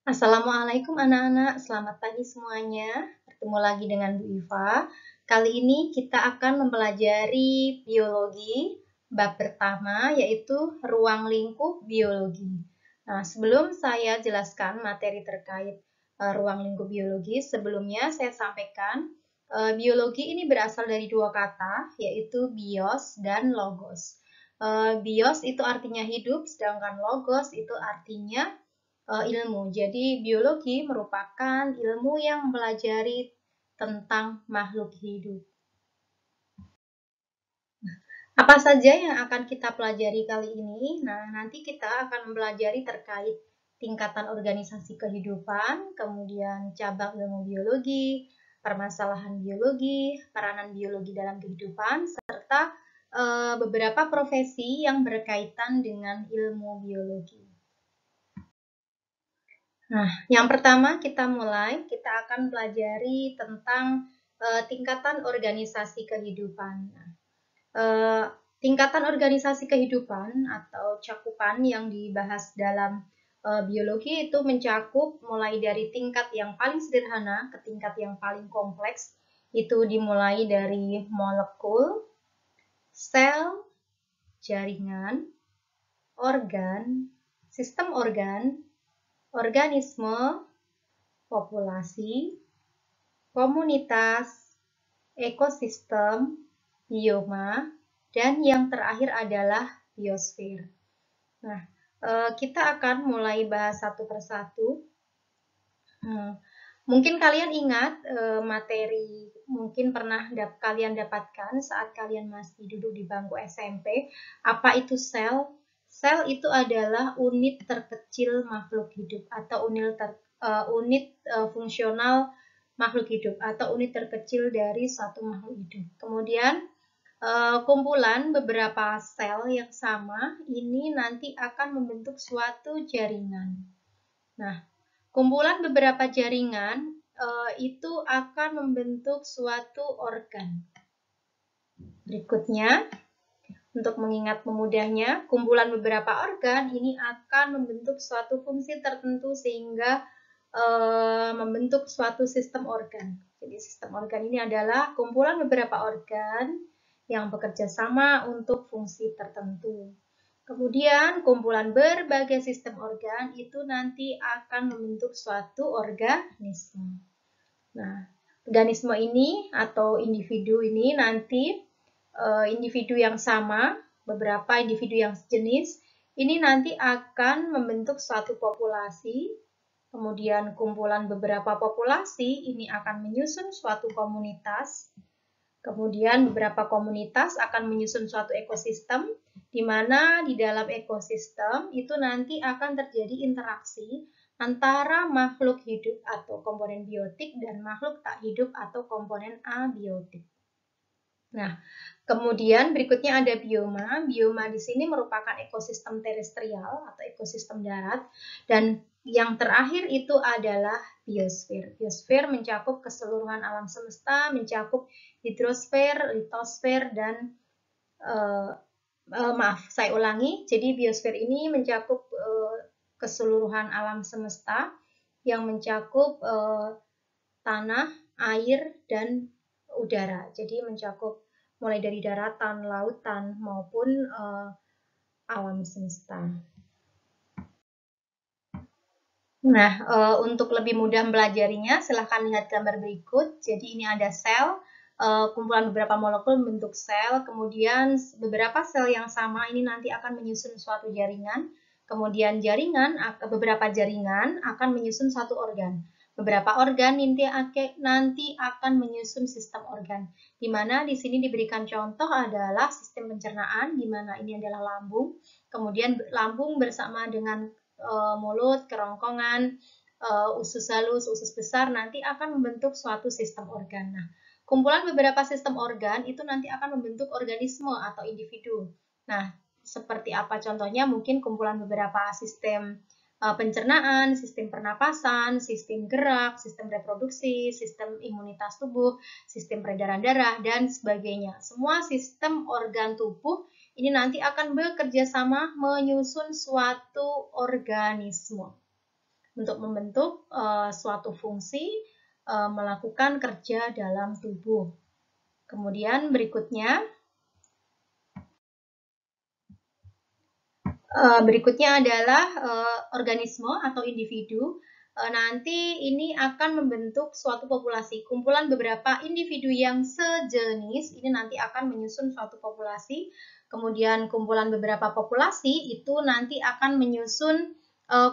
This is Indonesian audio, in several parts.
Assalamualaikum anak-anak, selamat pagi semuanya. Bertemu lagi dengan Bu Iva. Kali ini kita akan mempelajari biologi bab pertama yaitu ruang lingkup biologi. Nah, sebelum saya jelaskan materi terkait ruang lingkup biologi, sebelumnya saya sampaikan biologi ini berasal dari dua kata yaitu bios dan logos. Bios itu artinya hidup, sedangkan logos itu artinya ilmu. Jadi biologi merupakan ilmu yang mempelajari tentang makhluk hidup. Apa saja yang akan kita pelajari kali ini? Nah, nanti kita akan mempelajari terkait tingkatan organisasi kehidupan, kemudian cabang ilmu biologi, permasalahan biologi, peranan biologi dalam kehidupan, serta beberapa profesi yang berkaitan dengan ilmu biologi. Nah, yang pertama kita kita akan pelajari tentang tingkatan organisasi kehidupan. Tingkatan organisasi kehidupan atau cakupan yang dibahas dalam biologi itu mencakup mulai dari tingkat yang paling sederhana ke tingkat yang paling kompleks. Itu dimulai dari molekul, sel, jaringan, organ, sistem organ, organisme, populasi, komunitas, ekosistem, bioma, dan yang terakhir adalah biosfer. Nah, kita akan mulai bahas satu persatu. Mungkin kalian ingat materi mungkin pernah kalian dapatkan saat kalian masih duduk di bangku SMP. Apa itu sel? Sel itu adalah unit terkecil makhluk hidup atau unit fungsional makhluk hidup atau unit terkecil dari suatu makhluk hidup. Kemudian kumpulan beberapa sel yang sama ini nanti akan membentuk suatu jaringan. Nah, kumpulan beberapa jaringan itu akan membentuk suatu organ. Berikutnya, untuk mengingat memudahnya, kumpulan beberapa organ ini akan membentuk suatu fungsi tertentu sehingga membentuk suatu sistem organ. Jadi sistem organ ini adalah kumpulan beberapa organ yang bekerja sama untuk fungsi tertentu. Kemudian kumpulan berbagai sistem organ itu nanti akan membentuk suatu organisme. Nah, organisme ini atau individu ini nanti individu yang sama, beberapa individu yang sejenis, ini nanti akan membentuk suatu populasi. Kemudian kumpulan beberapa populasi ini akan menyusun suatu komunitas. Kemudian beberapa komunitas akan menyusun suatu ekosistem, di mana di dalam ekosistem itu nanti akan terjadi interaksi antara makhluk hidup atau komponen biotik dan makhluk tak hidup atau komponen abiotik. Nah, kemudian berikutnya ada bioma. Bioma di sini merupakan ekosistem terestrial atau ekosistem darat. Dan yang terakhir itu adalah biosfer. Biosfer mencakup keseluruhan alam semesta, mencakup hidrosfer, litosfer, dan maaf, saya ulangi. Jadi biosfer ini mencakup keseluruhan alam semesta yang mencakup tanah, air, dan udara. Jadi mencakup mulai dari daratan, lautan, maupun alam semesta. Nah, untuk lebih mudah mempelajarinya, silahkan lihat gambar berikut. Jadi ini ada sel, kumpulan beberapa molekul membentuk sel, kemudian beberapa sel yang sama ini nanti akan menyusun suatu jaringan, kemudian beberapa jaringan akan menyusun satu organ. Beberapa organ nanti akan menyusun sistem organ, di mana di sini diberikan contoh adalah sistem pencernaan, di mana ini adalah lambung, kemudian lambung bersama dengan mulut, kerongkongan, usus halus, usus besar nanti akan membentuk suatu sistem organ. Nah, kumpulan beberapa sistem organ itu nanti akan membentuk organisme atau individu. Nah, seperti apa contohnya? Mungkin kumpulan beberapa sistem pencernaan, sistem pernapasan, sistem gerak, sistem reproduksi, sistem imunitas tubuh, sistem peredaran darah, dan sebagainya. Semua sistem organ tubuh ini nanti akan bekerja sama menyusun suatu organisme. untuk membentuk suatu fungsi melakukan kerja dalam tubuh. Kemudian berikutnya adalah organisme atau individu. Nanti ini akan membentuk suatu populasi. Kumpulan beberapa individu yang sejenis ini nanti akan menyusun suatu populasi. Kemudian kumpulan beberapa populasi itu nanti akan menyusun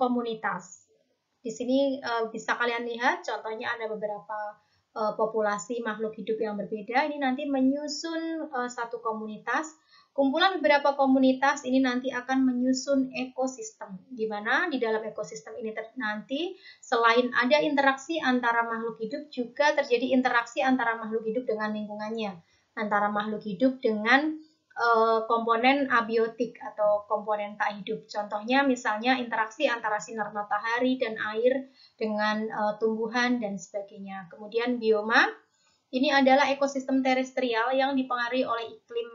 komunitas. Di sini bisa kalian lihat contohnya ada beberapa populasi makhluk hidup yang berbeda. Ini nanti menyusun satu komunitas. Kumpulan beberapa komunitas ini nanti akan menyusun ekosistem, di mana di dalam ekosistem ini nanti selain ada interaksi antara makhluk hidup, juga terjadi interaksi antara makhluk hidup dengan lingkungannya, antara makhluk hidup dengan komponen abiotik atau komponen tak hidup. Contohnya misalnya interaksi antara sinar matahari dan air dengan tumbuhan dan sebagainya. Kemudian bioma. Ini adalah ekosistem terestrial yang dipengaruhi oleh iklim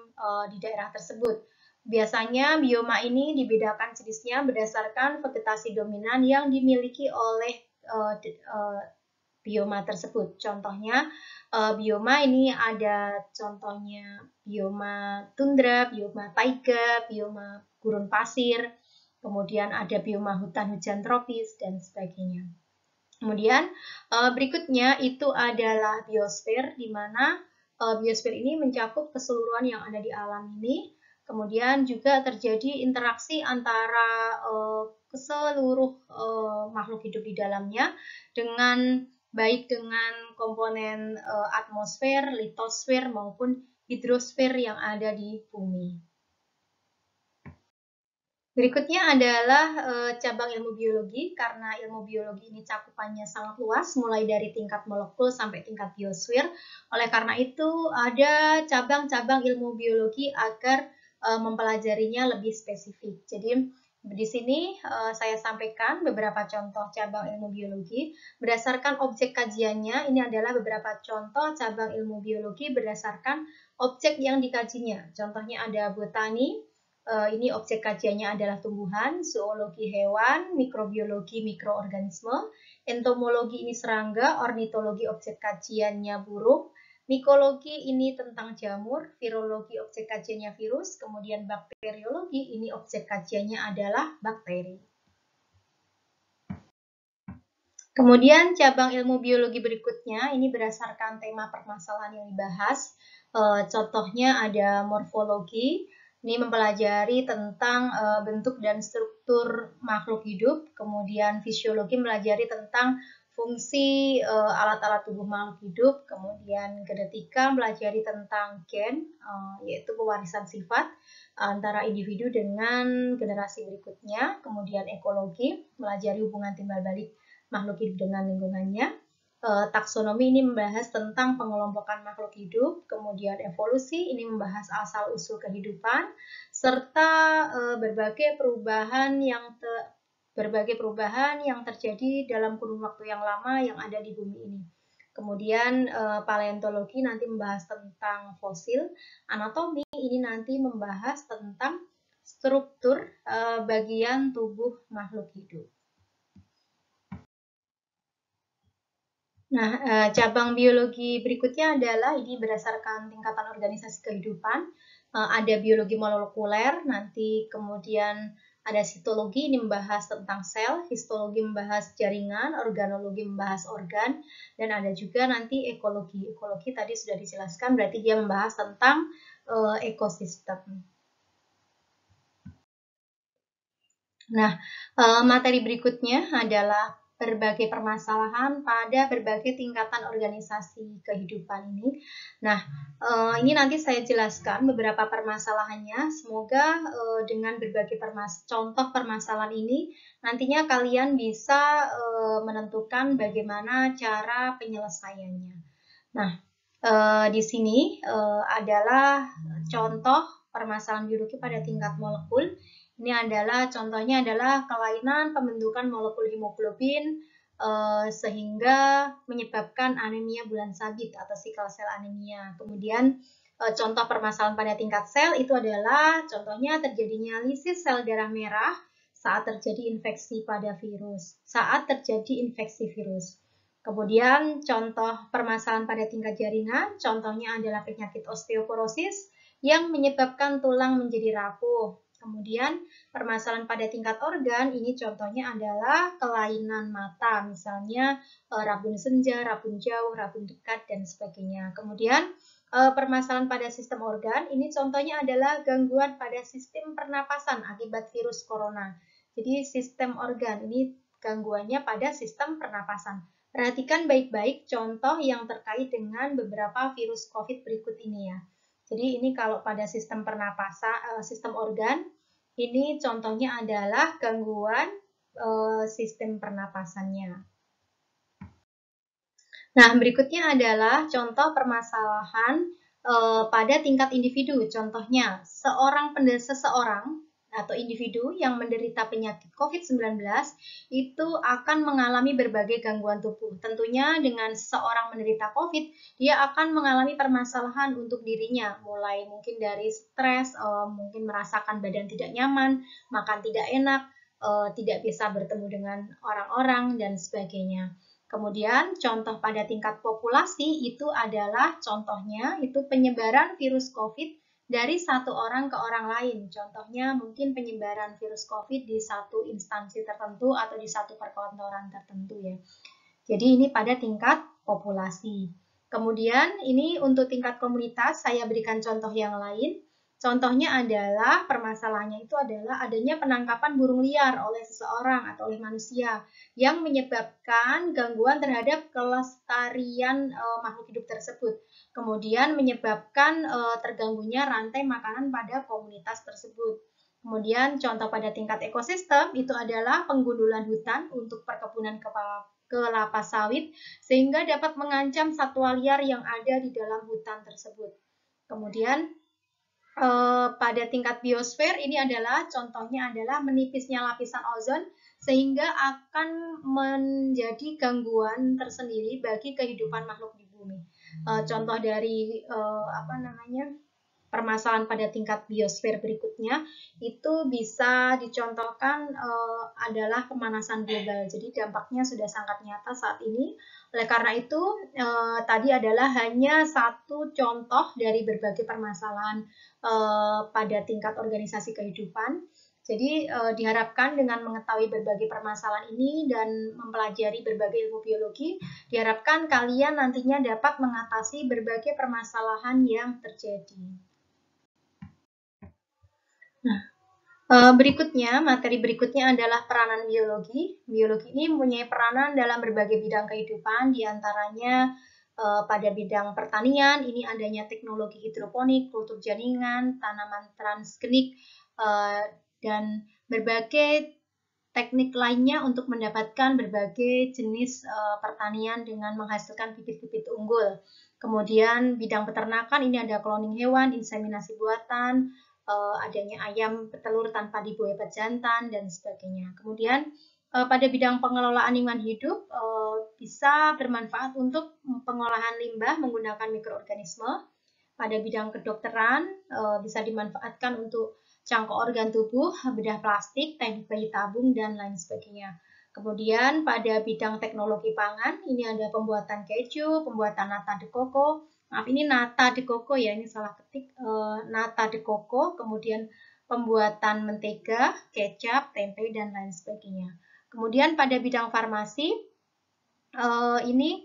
di daerah tersebut. Biasanya bioma ini dibedakan jenisnya berdasarkan vegetasi dominan yang dimiliki oleh bioma tersebut. Contohnya bioma ini ada contohnya bioma tundra, bioma taiga, bioma gurun pasir, kemudian ada bioma hutan hujan tropis dan sebagainya. Kemudian berikutnya itu adalah biosfer, di mana biosfer ini mencakup keseluruhan yang ada di alam ini. Kemudian juga terjadi interaksi antara seluruh makhluk hidup di dalamnya dengan baik dengan komponen atmosfer, litosfer maupun hidrosfer yang ada di bumi. Berikutnya adalah cabang ilmu biologi, karena ilmu biologi ini cakupannya sangat luas, mulai dari tingkat molekul sampai tingkat biosfer. Oleh karena itu, ada cabang-cabang ilmu biologi agar mempelajarinya lebih spesifik. Jadi, di sini saya sampaikan beberapa contoh cabang ilmu biologi. Berdasarkan objek kajiannya, ini adalah beberapa contoh cabang ilmu biologi berdasarkan objek yang dikajinya. Contohnya ada botani. Ini objek kajiannya adalah tumbuhan, zoologi hewan, mikrobiologi mikroorganisme, entomologi ini serangga, ornitologi objek kajiannya burung, mikologi ini tentang jamur, virologi objek kajiannya virus, kemudian bakteriologi ini objek kajiannya adalah bakteri. Kemudian cabang ilmu biologi berikutnya ini berdasarkan tema permasalahan yang dibahas. Contohnya ada morfologi. Ini mempelajari tentang bentuk dan struktur makhluk hidup. Kemudian fisiologi mempelajari tentang fungsi alat-alat tubuh makhluk hidup. Kemudian genetika mempelajari tentang gen, yaitu pewarisan sifat antara individu dengan generasi berikutnya. Kemudian ekologi mempelajari hubungan timbal balik makhluk hidup dengan lingkungannya. Taksonomi ini membahas tentang pengelompokan makhluk hidup, kemudian evolusi ini membahas asal-usul kehidupan, serta berbagai perubahan yang terjadi dalam kurun waktu yang lama yang ada di bumi ini. Kemudian paleontologi nanti membahas tentang fosil, anatomi ini nanti membahas tentang struktur bagian tubuh makhluk hidup. Nah, cabang biologi berikutnya adalah ini berdasarkan tingkatan organisasi kehidupan. Ada biologi molekuler, nanti kemudian ada sitologi, ini membahas tentang sel, histologi membahas jaringan, organologi membahas organ, dan ada juga nanti ekologi. Ekologi tadi sudah dijelaskan, berarti dia membahas tentang ekosistem. Nah, materi berikutnya adalah berbagai permasalahan pada berbagai tingkatan organisasi kehidupan ini. Nah, ini nanti saya jelaskan beberapa permasalahannya. Semoga dengan berbagai contoh permasalahan ini, nantinya kalian bisa menentukan bagaimana cara penyelesaiannya. Nah, di sini adalah contoh permasalahan biologi pada tingkat molekul. Ini adalah contohnya adalah kelainan pembentukan molekul hemoglobin sehingga menyebabkan anemia bulan sabit atau sickle cell anemia. Kemudian contoh permasalahan pada tingkat sel itu adalah contohnya terjadinya lisis sel darah merah saat terjadi infeksi virus. Kemudian contoh permasalahan pada tingkat jaringan, contohnya adalah penyakit osteoporosis yang menyebabkan tulang menjadi rapuh. Kemudian permasalahan pada tingkat organ, ini contohnya adalah kelainan mata, misalnya rabun senja, rabun jauh, rabun dekat, dan sebagainya. Kemudian permasalahan pada sistem organ, ini contohnya adalah gangguan pada sistem pernapasan akibat virus corona. Jadi sistem organ ini gangguannya pada sistem pernapasan. Perhatikan baik-baik contoh yang terkait dengan beberapa virus COVID berikut ini ya. Jadi ini kalau pada sistem pernapasan, sistem organ, ini contohnya adalah gangguan sistem pernapasannya. Nah, berikutnya adalah contoh permasalahan pada tingkat individu. Contohnya, seseorang atau individu yang menderita penyakit COVID-19 itu akan mengalami berbagai gangguan tubuh. Tentunya dengan seseorang menderita COVID, dia akan mengalami permasalahan untuk dirinya, mulai mungkin dari stres, mungkin merasakan badan tidak nyaman, makan tidak enak, tidak bisa bertemu dengan orang-orang, dan sebagainya. Kemudian contoh pada tingkat populasi itu adalah contohnya itu penyebaran virus COVID dari satu orang ke orang lain. Contohnya mungkin penyebaran virus COVID di satu instansi tertentu atau di satu perkantoran tertentu ya. Jadi ini pada tingkat populasi. Kemudian ini untuk tingkat komunitas saya berikan contoh yang lain. Contohnya adalah permasalahannya itu adalah adanya penangkapan burung liar oleh seseorang atau oleh manusia yang menyebabkan gangguan terhadap kelestarian makhluk hidup tersebut. Kemudian menyebabkan terganggunya rantai makanan pada komunitas tersebut. Kemudian contoh pada tingkat ekosistem itu adalah penggundulan hutan untuk perkebunan kelapa sawit sehingga dapat mengancam satwa liar yang ada di dalam hutan tersebut. Kemudian pada tingkat biosfer ini adalah contohnya adalah menipisnya lapisan ozon sehingga akan menjadi gangguan tersendiri bagi kehidupan makhluk di bumi. Contoh dari permasalahan pada tingkat biosfer berikutnya itu bisa dicontohkan adalah pemanasan global. Jadi dampaknya sudah sangat nyata saat ini. Oleh karena itu tadi adalah hanya satu contoh dari berbagai permasalahan pada tingkat organisasi kehidupan. Jadi diharapkan dengan mengetahui berbagai permasalahan ini dan mempelajari berbagai ilmu biologi, diharapkan kalian nantinya dapat mengatasi berbagai permasalahan yang terjadi. Nah, materi berikutnya adalah peranan biologi. Biologi ini mempunyai peranan dalam berbagai bidang kehidupan, diantaranya pada bidang pertanian, ini adanya teknologi hidroponik, kultur jaringan, tanaman transgenik, dan berbagai teknik lainnya untuk mendapatkan berbagai jenis pertanian dengan menghasilkan bibit-bibit unggul. Kemudian bidang peternakan, ini ada cloning hewan, inseminasi buatan, adanya ayam petelur tanpa dibuai pejantan, dan sebagainya. Kemudian pada bidang pengelolaan lingkungan hidup bisa bermanfaat untuk pengolahan limbah menggunakan mikroorganisme. Pada bidang kedokteran bisa dimanfaatkan untuk cangkok organ tubuh, bedah plastik, teknik bayi tabung, dan lain sebagainya. Kemudian pada bidang teknologi pangan, ini ada pembuatan keju, pembuatan nata de coco. Maaf, ini nata de coco ya, ini salah ketik. Nata de coco, kemudian pembuatan mentega, kecap, tempe, dan lain sebagainya. Kemudian pada bidang farmasi, ini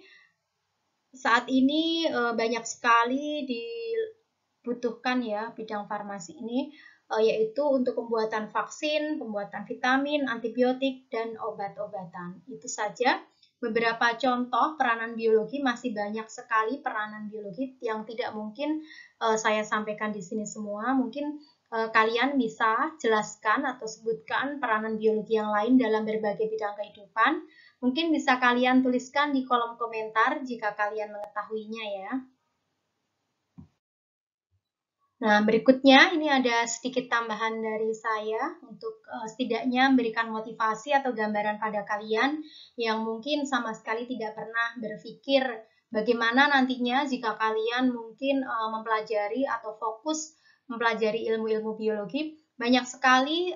saat ini banyak sekali dibutuhkan ya bidang farmasi ini, yaitu untuk pembuatan vaksin, pembuatan vitamin, antibiotik, dan obat-obatan. Itu saja beberapa contoh peranan biologi, masih banyak sekali peranan biologi yang tidak mungkin saya sampaikan di sini semua. Mungkin kalian bisa jelaskan atau sebutkan peranan biologi yang lain dalam berbagai bidang kehidupan. Mungkin bisa kalian tuliskan di kolom komentar jika kalian mengetahuinya ya. Nah, berikutnya ini ada sedikit tambahan dari saya untuk setidaknya memberikan motivasi atau gambaran pada kalian yang mungkin sama sekali tidak pernah berpikir bagaimana nantinya jika kalian mungkin mempelajari atau fokus mempelajari ilmu-ilmu biologi, banyak sekali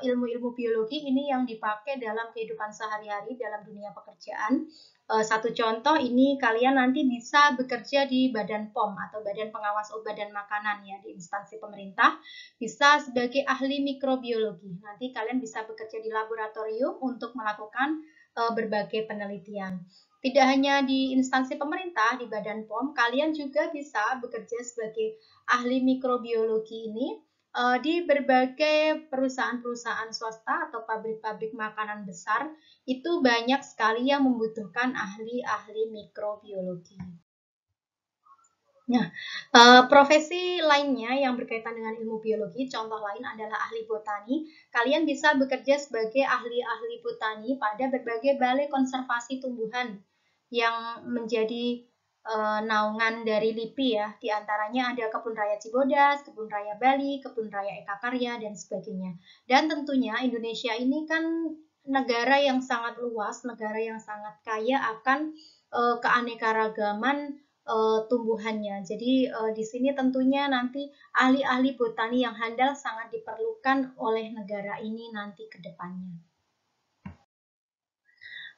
ilmu-ilmu biologi ini yang dipakai dalam kehidupan sehari-hari dalam dunia pekerjaan. Satu contoh ini kalian nanti bisa bekerja di Badan POM atau Badan Pengawas Obat dan Makanan ya, di instansi pemerintah, bisa sebagai ahli mikrobiologi. Nanti kalian bisa bekerja di laboratorium untuk melakukan berbagai penelitian. Tidak hanya di instansi pemerintah, di Badan POM, kalian juga bisa bekerja sebagai ahli mikrobiologi ini di berbagai perusahaan-perusahaan swasta atau pabrik-pabrik makanan besar. Itu banyak sekali yang membutuhkan ahli-ahli mikrobiologi. Nah, profesi lainnya yang berkaitan dengan ilmu biologi, contoh lain adalah ahli botani. Kalian bisa bekerja sebagai ahli-ahli botani pada berbagai balai konservasi tumbuhan yang menjadi naungan dari LIPI ya. Di antaranya ada Kebun Raya Cibodas, Kebun Raya Bali, Kebun Raya Eka Karya, dan sebagainya. Dan tentunya Indonesia ini kan negara yang sangat luas, negara yang sangat kaya akan keanekaragaman tumbuhannya. Jadi di sini tentunya nanti ahli-ahli botani yang handal sangat diperlukan oleh negara ini nanti ke depannya.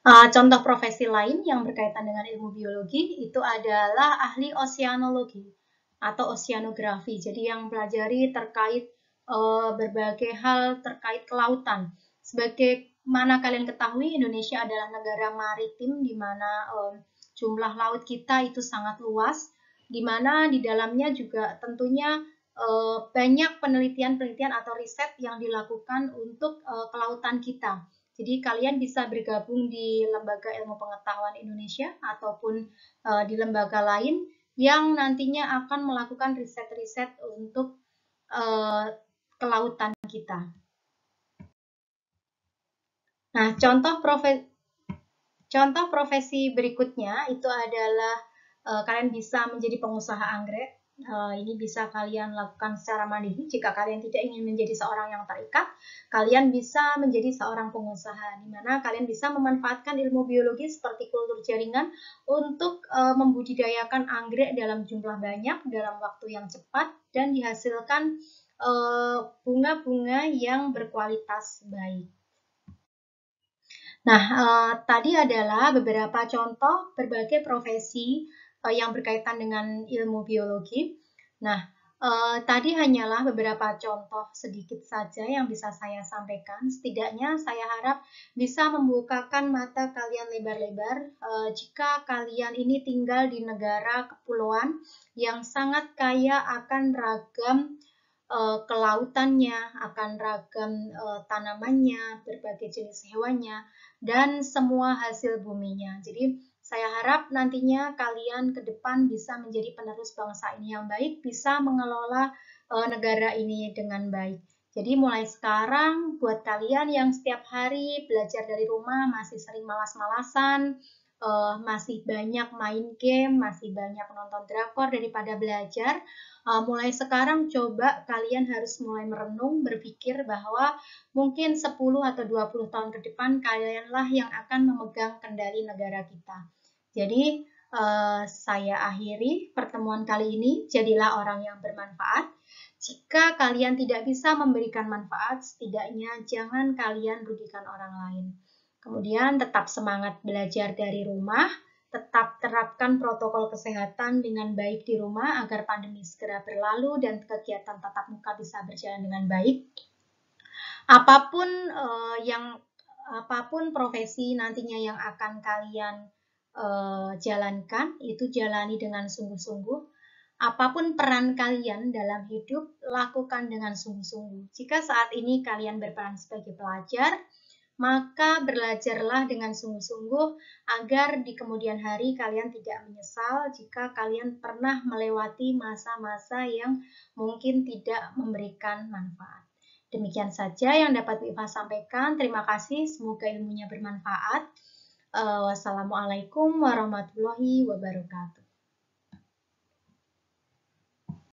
Contoh profesi lain yang berkaitan dengan ilmu biologi itu adalah ahli oceanologi atau oceanografi. Jadi yang pelajari terkait berbagai hal terkait kelautan. Sebagaimana kalian ketahui, Indonesia adalah negara maritim di mana jumlah laut kita itu sangat luas, di mana di dalamnya juga tentunya banyak penelitian-penelitian atau riset yang dilakukan untuk kelautan kita. Jadi kalian bisa bergabung di Lembaga Ilmu Pengetahuan Indonesia ataupun di lembaga lain yang nantinya akan melakukan riset-riset untuk kelautan kita. Nah, contoh profesi berikutnya itu adalah kalian bisa menjadi pengusaha anggrek. Ini bisa kalian lakukan secara mandiri. Jika kalian tidak ingin menjadi seorang yang terikat, kalian bisa menjadi seorang pengusaha, di mana kalian bisa memanfaatkan ilmu biologi seperti kultur jaringan untuk membudidayakan anggrek dalam jumlah banyak, dalam waktu yang cepat, dan dihasilkan bunga-bunga yang berkualitas baik. Nah, tadi adalah beberapa contoh berbagai profesi yang berkaitan dengan ilmu biologi. Nah, tadi hanyalah beberapa contoh sedikit saja yang bisa saya sampaikan. Setidaknya saya harap bisa membukakan mata kalian lebar-lebar jika kalian ini tinggal di negara kepulauan yang sangat kaya akan ragam kelautannya, akan ragam tanamannya, berbagai jenis hewannya, dan semua hasil buminya. Jadi saya harap nantinya kalian ke depan bisa menjadi penerus bangsa ini yang baik, bisa mengelola negara ini dengan baik. Jadi mulai sekarang buat kalian yang setiap hari belajar dari rumah masih sering malas-malasan, masih banyak main game, masih banyak nonton drakor daripada belajar, mulai sekarang coba kalian harus mulai merenung, berpikir bahwa mungkin 10 atau 20 tahun ke depan kalianlah yang akan memegang kendali negara kita. Jadi saya akhiri pertemuan kali ini, jadilah orang yang bermanfaat. Jika kalian tidak bisa memberikan manfaat, setidaknya jangan kalian rugikan orang lain. Kemudian tetap semangat belajar dari rumah, tetap terapkan protokol kesehatan dengan baik di rumah agar pandemi segera berlalu dan kegiatan tatap muka bisa berjalan dengan baik. Apapun profesi nantinya yang akan kalian jalankan, itu jalani dengan sungguh-sungguh. Apapun peran kalian dalam hidup, lakukan dengan sungguh-sungguh. Jika saat ini kalian berperan sebagai pelajar, maka belajarlah dengan sungguh-sungguh agar di kemudian hari kalian tidak menyesal jika kalian pernah melewati masa-masa yang mungkin tidak memberikan manfaat. Demikian saja yang dapat Iva sampaikan. Terima kasih, semoga ilmunya bermanfaat. Wassalamualaikum warahmatullahi wabarakatuh.